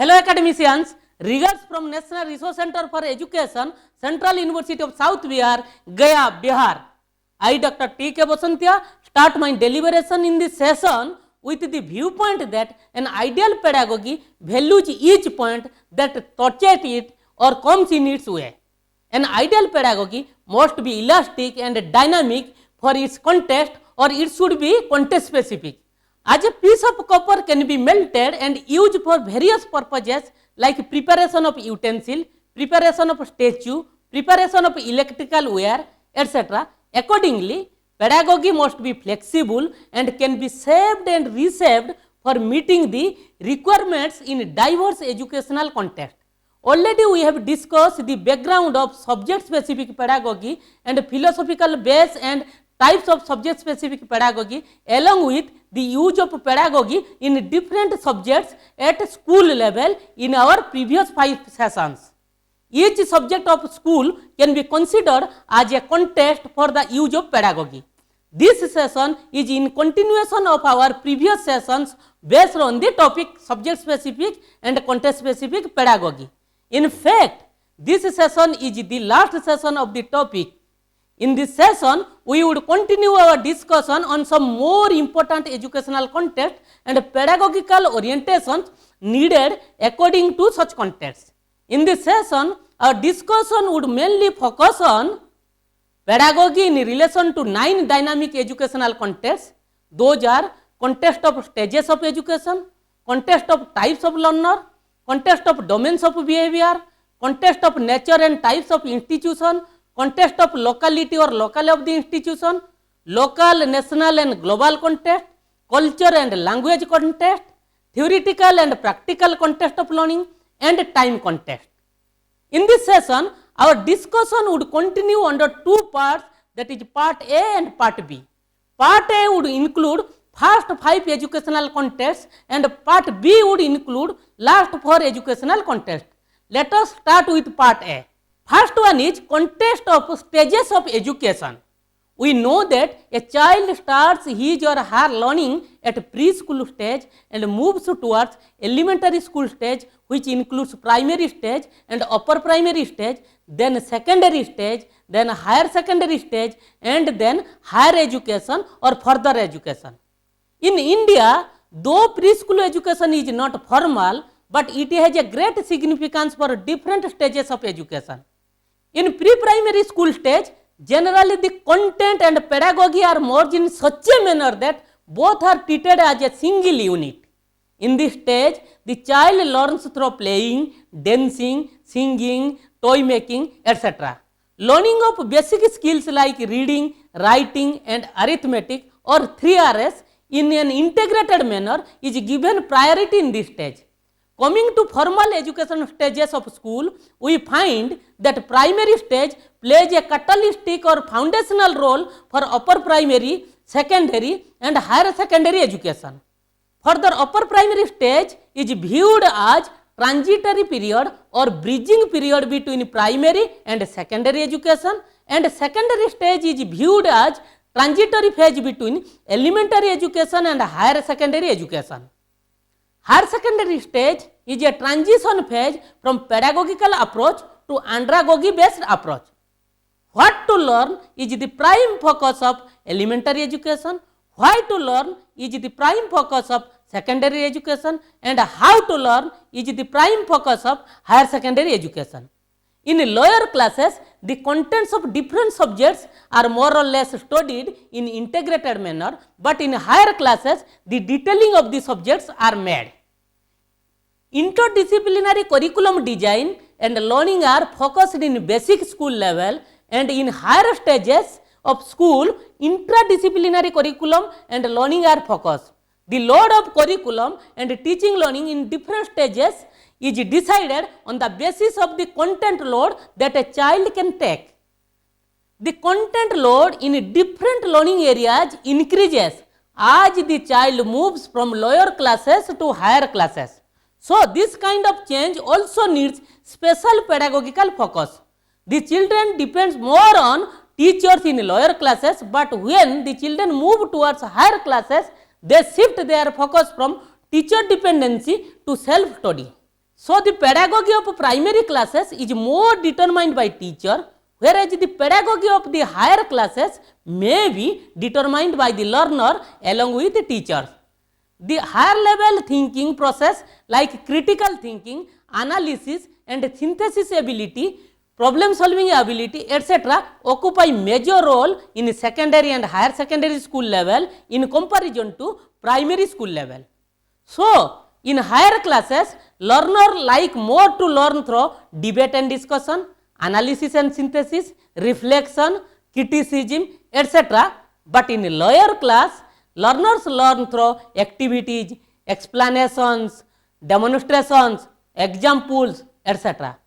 Hello academicians, regards from National Resource Center for Education, Central University of South Bihar, Gaya, Bihar. I, Dr. T.K. Basantia, start my deliberation in this session with the viewpoint that an ideal pedagogy values each point that touches it or comes in its way. An ideal pedagogy must be elastic and dynamic for its context, or it should be context specific. As a piece of copper can be melted and used for various purposes like preparation of utensil, preparation of statue, preparation of electrical wire, etc. Accordingly, pedagogy must be flexible and can be shaped and reshaped for meeting the requirements in diverse educational context. Already we have discussed the background of subject specific pedagogy and philosophical base and types of subject specific pedagogy, along with the use of pedagogy in different subjects at school level in our previous 5 sessions. Each subject of school can be considered as a context for the use of pedagogy. This session is in continuation of our previous sessions based on the topic subject specific and context specific pedagogy. In fact, this session is the last session of the topic. In this session, we would continue our discussion on some more important educational context and pedagogical orientations needed according to such contexts. In this session, our discussion would mainly focus on pedagogy in relation to 9 dynamic educational contexts. Those are context of stages of education, context of types of learner, context of domains of behavior, context of nature and types of institution, context of locality or local of the institution, local, national and global context, culture and language context, theoretical and practical context of learning, and time context. In this session, our discussion would continue under 2 parts, that is part A and part B. Part A would include first 5 educational contexts and part B would include last 4 educational contexts. Let us start with part A. First one is context of stages of education. We know that a child starts his or her learning at preschool stage and moves towards elementary school stage, which includes primary stage and upper primary stage, then secondary stage, then higher secondary stage, and then higher education or further education. In India, though preschool education is not formal, but it has a great significance for different stages of education. In pre-primary school stage, generally the content and pedagogy are merged in such a manner that both are treated as a single unit. In this stage, the child learns through playing, dancing, singing, toy making, etc. Learning of basic skills like reading, writing and arithmetic or 3Rs in an integrated manner is given priority in this stage. Coming to formal education stages of school, we find that primary stage plays a catalytic or foundational role for upper primary, secondary and higher secondary education. Further, upper primary stage is viewed as transitory period or bridging period between primary and secondary education, and secondary stage is viewed as transitory phase between elementary education and higher secondary education. Higher secondary stage is a transition phase from pedagogical approach to andragogy based approach. What to learn is the prime focus of elementary education, why to learn is the prime focus of secondary education, and how to learn is the prime focus of higher secondary education. In lower classes, the contents of different subjects are more or less studied in integrated manner, but in higher classes, the detailing of the subjects are made. Interdisciplinary curriculum design and learning are focused in basic school level, and in higher stages of school, interdisciplinary curriculum and learning are focused. The load of curriculum and teaching learning in different stages is decided on the basis of the content load that a child can take. The content load in different learning areas increases as the child moves from lower classes to higher classes. So, this kind of change also needs special pedagogical focus. The children depends more on teachers in lower classes, but when the children move towards higher classes, they shift their focus from teacher dependency to self study. So the pedagogy of primary classes is more determined by teacher, whereas the pedagogy of the higher classes may be determined by the learner along with the teachers. The higher level thinking process like critical thinking, analysis and synthesis ability, problem solving ability, etc. occupy major role in secondary and higher secondary school level in comparison to primary school level. So, in higher classes, learner like more to learn through debate and discussion, analysis and synthesis, reflection, criticism, etc. But in lower class, learners learn through activities, explanations, demonstrations, examples, etc.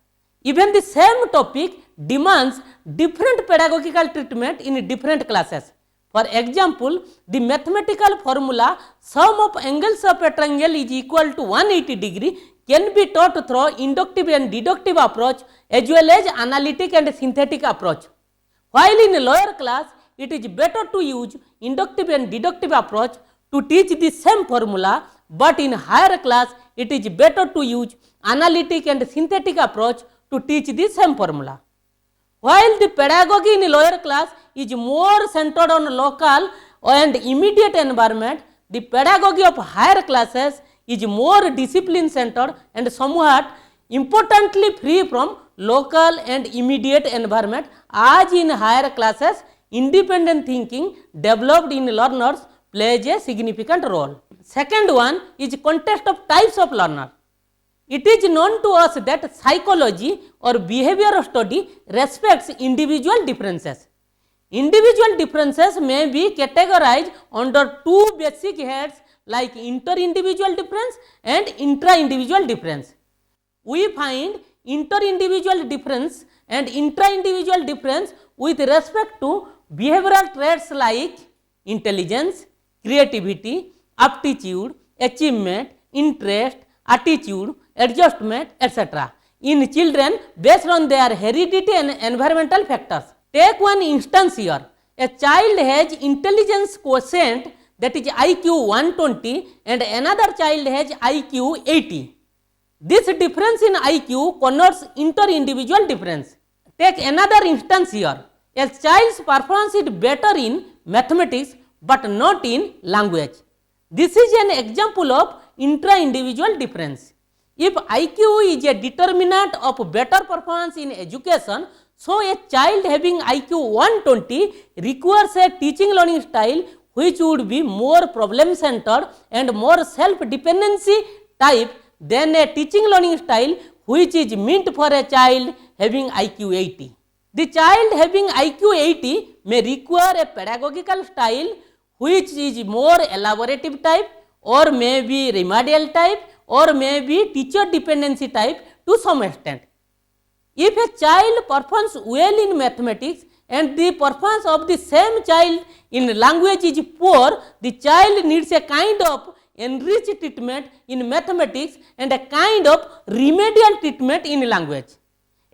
Even the same topic demands different pedagogical treatment in different classes. For example, the mathematical formula sum of angles of a triangle is equal to 180 degree can be taught through inductive and deductive approach as well as analytic and synthetic approach. While in lower class, it is better to use inductive and deductive approach to teach the same formula, but in higher class, it is better to use analytic and synthetic approach to teach the same formula. While the pedagogy in lower class is more centered on local and immediate environment, the pedagogy of higher classes is more discipline centered and somewhat importantly free from local and immediate environment, as in higher classes independent thinking developed in learners plays a significant role. Second one is context of types of learner. It is known to us that psychology or behavioral study respects individual differences. Individual differences may be categorized under two basic heads like inter-individual difference and intra-individual difference. We find inter-individual difference and intra-individual difference with respect to behavioral traits like intelligence, creativity, aptitude, achievement, interest, attitude, adjustment, etc. in children based on their heredity and environmental factors. Take one instance here. A child has intelligence quotient that is IQ 120 and another child has IQ 80. This difference in IQ connotes inter-individual difference. Take another instance here. A child's performance is better in mathematics but not in language. This is an example of intra-individual difference. If IQ is a determinant of better performance in education, so a child having IQ 120 requires a teaching learning style which would be more problem centered and more self-dependency type than a teaching learning style which is meant for a child having IQ 80. The child having IQ 80 may require a pedagogical style which is more elaborative type or may be remedial type or may be teacher dependency type to some extent. If a child performs well in mathematics and the performance of the same child in language is poor, the child needs a kind of enriched treatment in mathematics and a kind of remedial treatment in language.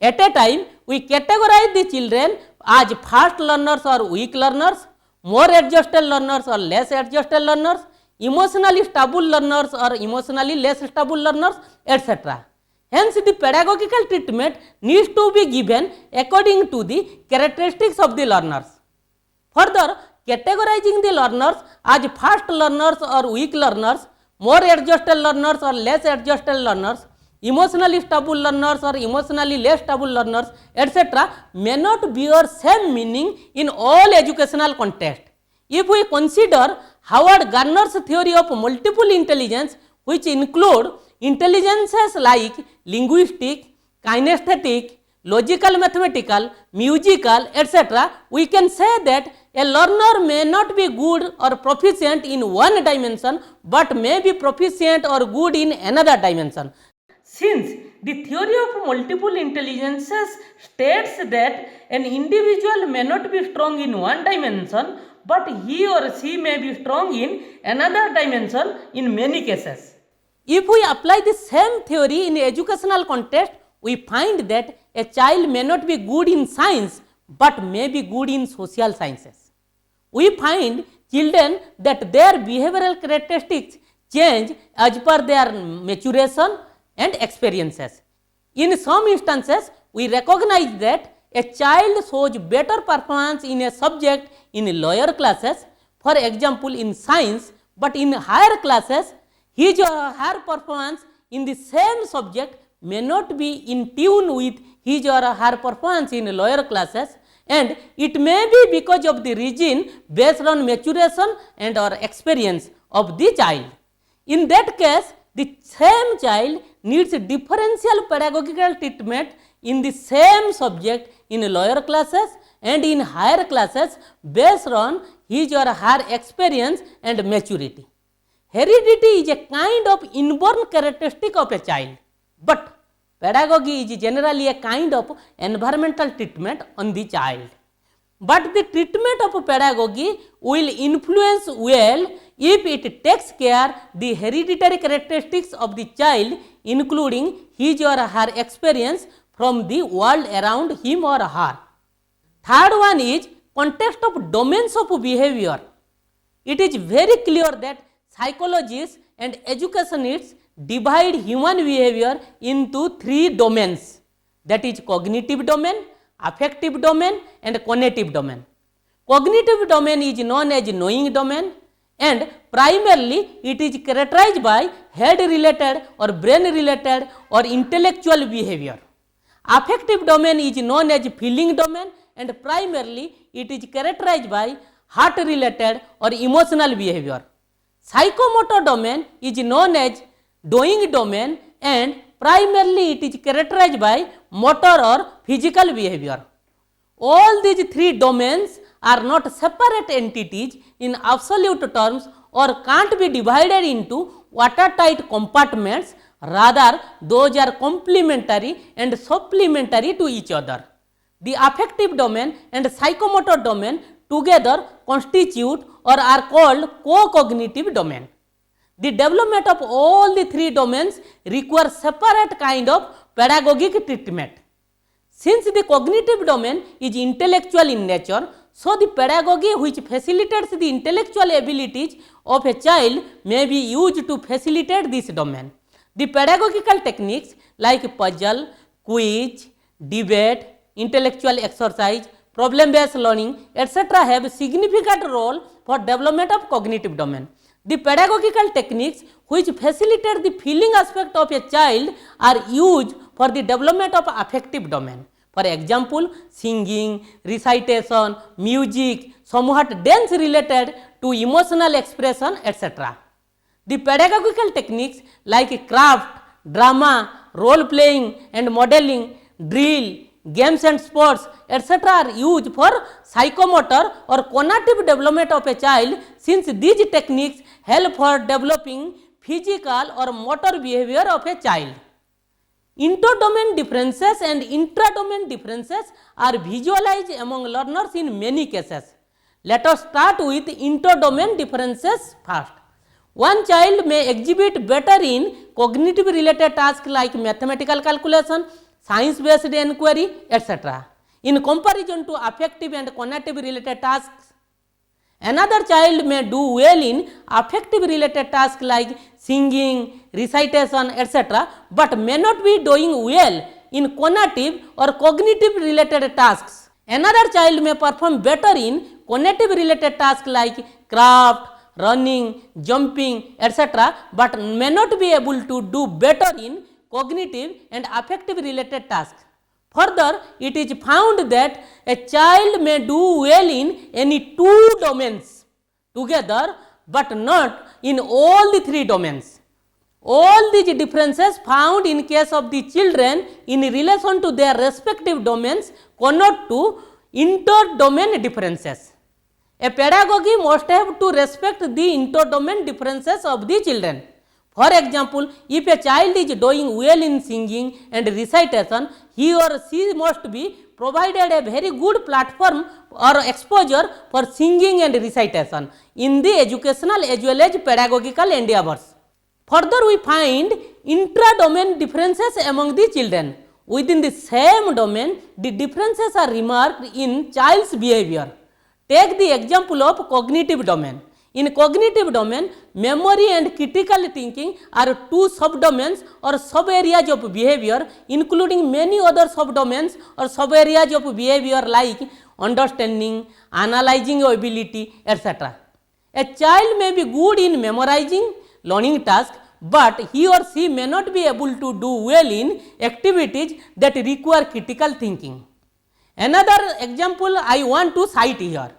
At a time, we categorize the children as fast learners or weak learners, more adjusted learners or less adjusted learners, emotionally stable learners or emotionally less stable learners, etc. Hence, the pedagogical treatment needs to be given according to the characteristics of the learners. Further, categorizing the learners as fast learners or weak learners, more adjusted learners or less adjusted learners, emotionally stable learners or emotionally less stable learners, etc. may not bear same meaning in all educational context. If we consider Howard Gardner's theory of multiple intelligence, which include intelligences like linguistic, kinesthetic, logical mathematical, musical, etc., we can say that a learner may not be good or proficient in one dimension, but may be proficient or good in another dimension. Since the theory of multiple intelligences states that an individual may not be strong in one dimension, but he or she may be strong in another dimension in many cases. If we apply the same theory in educational context, we find that a child may not be good in science, but may be good in social sciences. We find children that their behavioral characteristics change as per their maturation, and experiences. In some instances, we recognize that a child shows better performance in a subject in lower classes, for example in science, but in higher classes, his or her performance in the same subject may not be in tune with his or her performance in lower classes, and it may be because of the reason based on maturation and or experience of the child. In that case, the same child needs differential pedagogical treatment in the same subject in lower classes and in higher classes based on his or her experience and maturity. Heredity is a kind of inborn characteristic of a child, but pedagogy is generally a kind of environmental treatment on the child. But the treatment of pedagogy will influence well if it takes care the hereditary characteristics of the child, including his or her experience from the world around him or her. Third one is context of domains of behavior. It is very clear that psychologists and educationists divide human behavior into three domains, that is cognitive domain, affective domain and cognitive domain. Cognitive domain is known as knowing domain, and primarily it is characterized by head related or brain related or intellectual behavior. Affective domain is known as feeling domain, and primarily it is characterized by heart related or emotional behavior. Psychomotor domain is known as doing domain, and primarily it is characterized by motor or physical behavior. All these three domains are not separate entities in absolute terms or can't be divided into watertight compartments, rather those are complementary and supplementary to each other. The affective domain and psychomotor domain together constitute or are called co-cognitive domain. The development of all the three domains requires separate kind of pedagogic treatment. Since the cognitive domain is intellectual in nature, so the pedagogy which facilitates the intellectual abilities of a child may be used to facilitate this domain. The pedagogical techniques like puzzle, quiz, debate, intellectual exercise, problem-based learning, etc. have significant role for development of cognitive domain. The pedagogical techniques which facilitate the feeling aspect of a child are used for the development of affective domain. For example, singing, recitation, music, somewhat dance related to emotional expression, etc. The pedagogical techniques like craft, drama, role playing and modeling, drill, games and sports, etc. are used for psychomotor or cognitive development of a child, since these techniques help for developing physical or motor behavior of a child. Inter-domain differences and intra-domain differences are visualized among learners in many cases. Let us start with inter-domain differences first. One child may exhibit better in cognitive related tasks like mathematical calculation, science based inquiry, etc. in comparison to affective and cognitive related tasks. Another child may do well in affective related tasks like singing, recitation, etc., but may not be doing well in cognitive or cognitive related tasks. Another child may perform better in cognitive related tasks like craft, running, jumping, etc., but may not be able to do better in cognitive and affective related tasks. Further, it is found that a child may do well in any two domains together, but not in all the three domains. All these differences found in case of the children in relation to their respective domains connote to inter-domain differences. A pedagogy must have to respect the inter-domain differences of the children. For example, if a child is doing well in singing and recitation, he or she must be provided a very good platform or exposure for singing and recitation in the educational as well as pedagogical endeavors. Further, we find intra-domain differences among the children. Within the same domain, the differences are remarked in child's behavior. Take the example of cognitive domain. In cognitive domain, memory and critical thinking are two subdomains or sub-areas of behavior, including many other subdomains or sub-areas of behavior like understanding, analyzing ability, etc. A child may be good in memorizing learning tasks, but he or she may not be able to do well in activities that require critical thinking. Another example I want to cite here.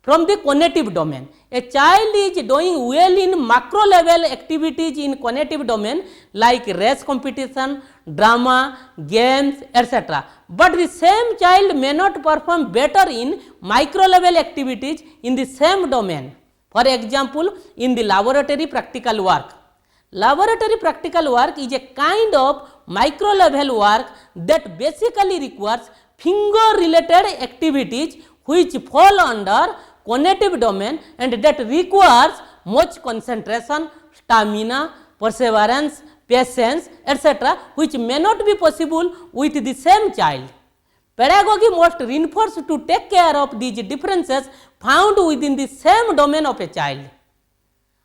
From the cognitive domain, a child is doing well in macro level activities in cognitive domain like race competition, drama, games, etc. But the same child may not perform better in micro level activities in the same domain. For example, in the laboratory practical work. Laboratory practical work is a kind of micro level work that basically requires finger related activities which fall under cognitive domain and that requires much concentration, stamina, perseverance, patience, etc., which may not be possible with the same child. Pedagogy must reinforce to take care of these differences found within the same domain of a child.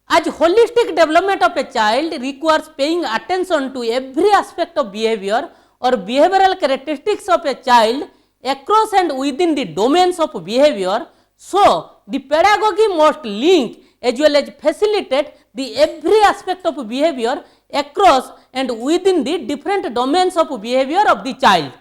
As holistic development of a child requires paying attention to every aspect of behavior or behavioral characteristics of a child across and within the domains of behavior, so the pedagogy must link as well as facilitate the every aspect of behavior across and within the different domains of behavior of the child.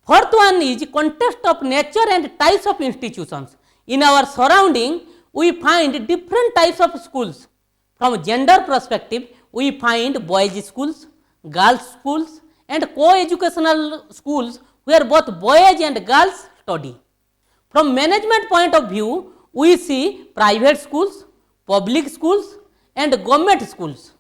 Fourth one is context of nature and types of institutions. In our surrounding, we find different types of schools. From gender perspective, we find boys schools, girls schools and co-educational schools where both boys and girls study. From management point of view, we see private schools, public schools and government schools.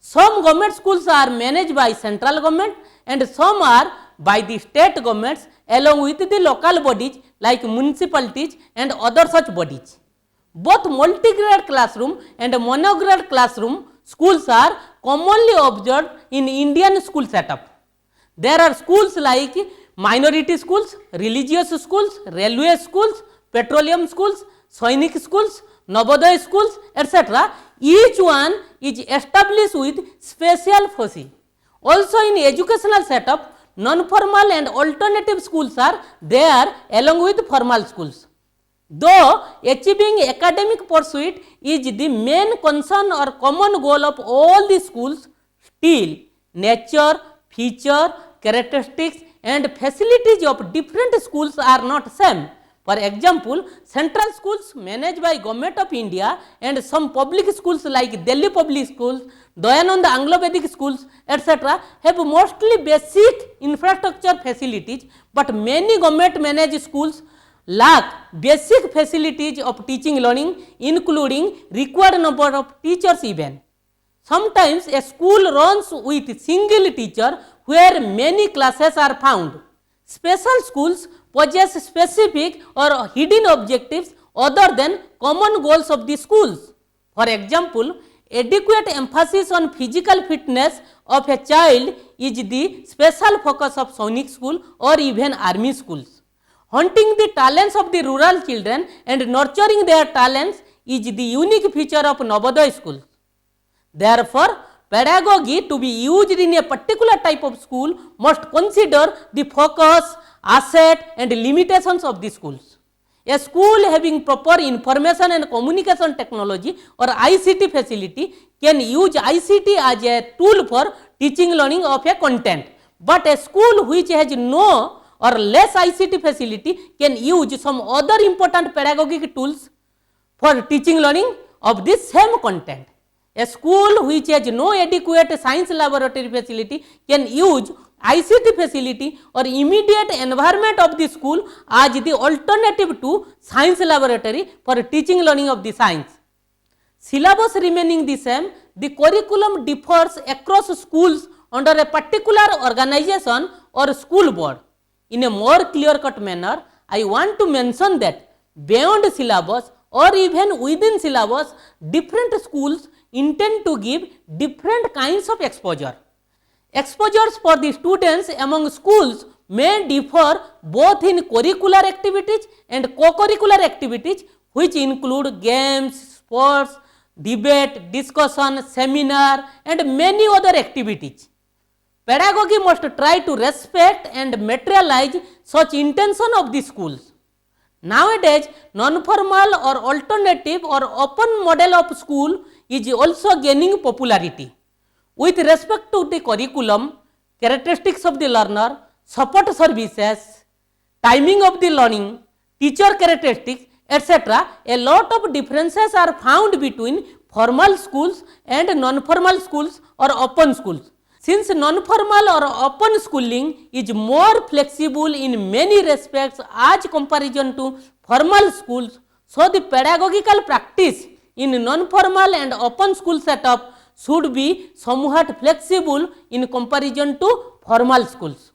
Some government schools are managed by central government and some are by the state governments along with the local bodies like municipalities and other such bodies. Both multi-grade classroom and monograde classroom schools are commonly observed in Indian school setup. There are schools like minority schools, religious schools, railway schools, petroleum schools, Sainik schools, Navodaya schools, etc. Each one is established with special foci. Also in educational setup, non-formal and alternative schools are there along with formal schools. Though achieving academic pursuit is the main concern or common goal of all the schools, still nature, feature, characteristics and facilities of different schools are not same. For example, central schools managed by Government of India and some public schools like Delhi Public Schools, Dayananda Anglo-Vedic Schools, etc. have mostly basic infrastructure facilities, but many government managed schools lack basic facilities of teaching learning, including required number of teachers even. Sometimes a school runs with single teacher where many classes are found. Special schools possess specific or hidden objectives other than common goals of the schools. For example, adequate emphasis on physical fitness of a child is the special focus of Sainik school or even army schools. Hunting the talents of the rural children and nurturing their talents is the unique feature of Navodaya schools. Therefore, pedagogy to be used in a particular type of school must consider the focus, asset and limitations of the schools. A school having proper information and communication technology or ICT facility can use ICT as a tool for teaching learning of a content, but a school which has no or less ICT facility can use some other important pedagogic tools for teaching learning of the same content. A school which has no adequate science laboratory facility can use ICT facility or immediate environment of the school as the alternative to science laboratory for teaching learning of the science. Syllabus remaining the same, the curriculum differs across schools under a particular organization or school board. In a more clear-cut manner, I want to mention that beyond syllabus or even within syllabus, different schools intend to give different kinds of exposure. Exposures for the students among schools may differ both in curricular activities and co-curricular activities which include games, sports, debate, discussion, seminar, and many other activities. Pedagogy must try to respect and materialize such intention of the schools. Nowadays, non-formal or alternative or open model of school is also gaining popularity. With respect to the curriculum, characteristics of the learner, support services, timing of the learning, teacher characteristics, etc., a lot of differences are found between formal schools and non-formal schools or open schools. Since non-formal or open schooling is more flexible in many respects as comparison to formal schools, so the pedagogical practice in non-formal and open school setup should be somewhat flexible in comparison to formal schools.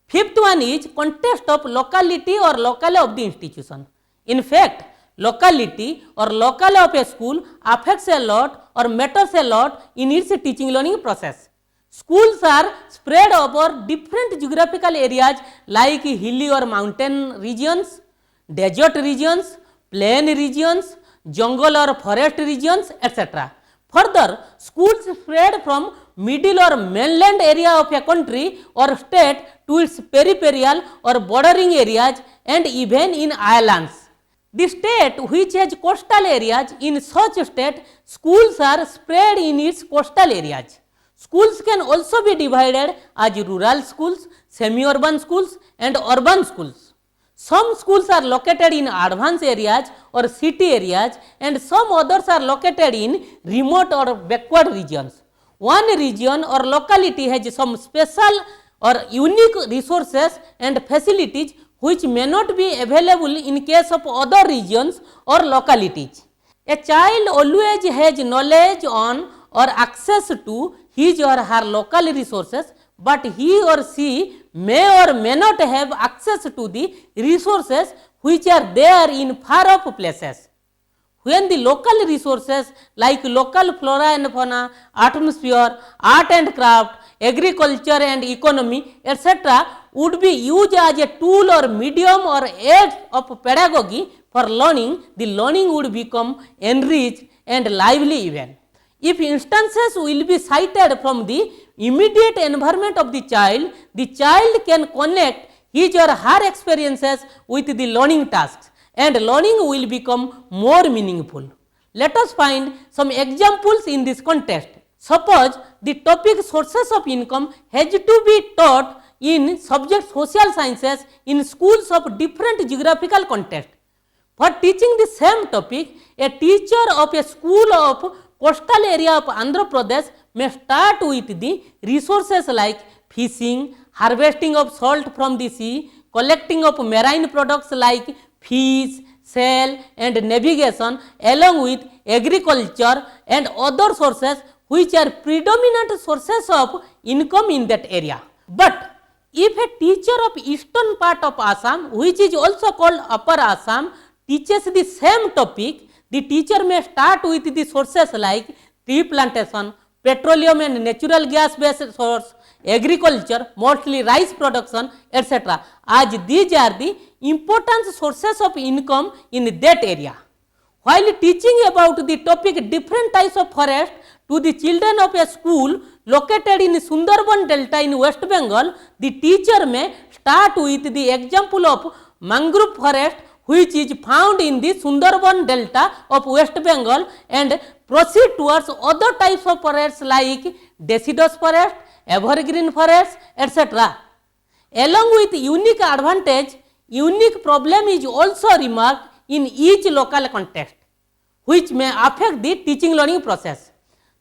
Fifth one is context of locality or locale of the institution. In fact, locality or locale of a school affects a lot or matters a lot in its teaching learning process. Schools are spread over different geographical areas like hilly or mountain regions, desert regions, plain regions, jungle or forest regions, etc. Further, schools spread from middle or mainland area of a country or state to its peripheral or bordering areas and even in islands. The state which has coastal areas, in such state, schools are spread in its coastal areas. Schools can also be divided as rural schools, semi-urban schools and urban schools. Some schools are located in advanced areas or city areas and some others are located in remote or backward regions. One region or locality has some special or unique resources and facilities which may not be available in case of other regions or localities. A child always has knowledge on or access to his or her local resources, but he or she may or may not have access to the resources which are there in far off places. When the local resources like local flora and fauna, atmosphere, art and craft, agriculture and economy, etc. would be used as a tool or medium or aid of pedagogy for learning, the learning would become enriched and lively even. If instances will be cited from the immediate environment of the child can connect his or her experiences with the learning tasks and learning will become more meaningful. Let us find some examples in this context. Suppose the topic sources of income has to be taught in subject social sciences in schools of different geographical context. For teaching the same topic, a teacher of a school of coastal area of Andhra Pradesh may start with the resources like fishing, harvesting of salt from the sea, collecting of marine products like fish, shell and navigation along with agriculture and other sources which are predominant sources of income in that area. But if a teacher of eastern part of Assam, which is also called Upper Assam, teaches the same topic, the teacher may start with the sources like tea plantation, petroleum and natural gas based source, agriculture, mostly rice production, etc. as these are the important sources of income in that area. While teaching about the topic different types of forest to the children of a school located in Sundarban Delta in West Bengal, the teacher may start with the example of mangrove forest which is found in the Sundarban Delta of West Bengal and proceed towards other types of forests like deciduous forest, evergreen forests, etc. Along with unique advantage, unique problem is also remarked in each local context, which may affect the teaching learning process.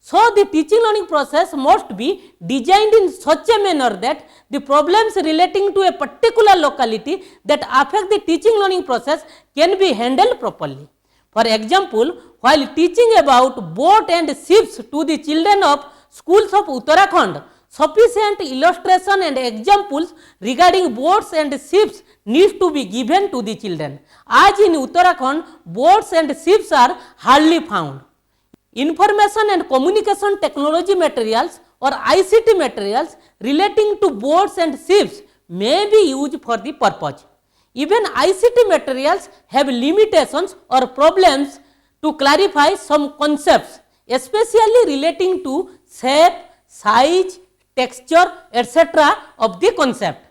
So, the teaching learning process must be designed in such a manner that the problems relating to a particular locality that affect the teaching learning process can be handled properly. For example, while teaching about boat and ships to the children of schools of Uttarakhand, sufficient illustration and examples regarding boats and ships needs to be given to the children. As in Uttarakhand, boats and ships are hardly found. Information and communication technology materials or ICT materials relating to boats and ships may be used for the purpose. Even ICT materials have limitations or problems to clarify some concepts, especially relating to shape, size, texture, etc. of the concept.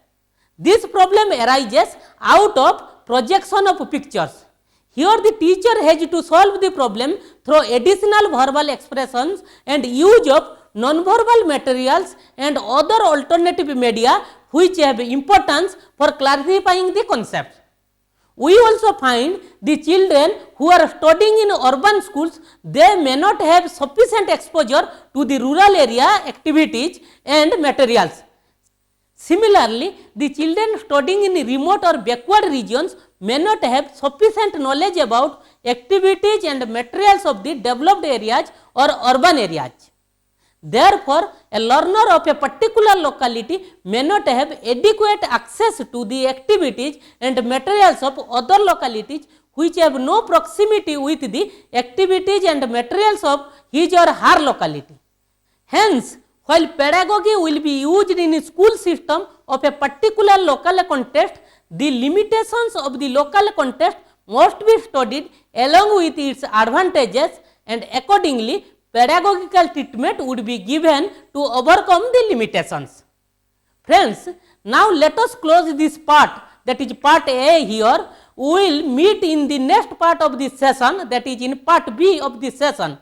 This problem arises out of projection of pictures. Here the teacher has to solve the problem through additional verbal expressions and use of non-verbal materials and other alternative media which have importance for clarifying the concept. We also find the children who are studying in urban schools, they may not have sufficient exposure to the rural area activities and materials. Similarly, the children studying in remote or backward regions may not have sufficient knowledge about activities and materials of the developed areas or urban areas. Therefore, a learner of a particular locality may not have adequate access to the activities and materials of other localities which have no proximity with the activities and materials of his or her locality. Hence, while pedagogy will be used in a school system of a particular local context, the limitations of the local context must be studied along with its advantages, and accordingly pedagogical treatment would be given to overcome the limitations. Friends, now let us close this part, that is part A here. We will meet in the next part of this session, that is in part B of this session.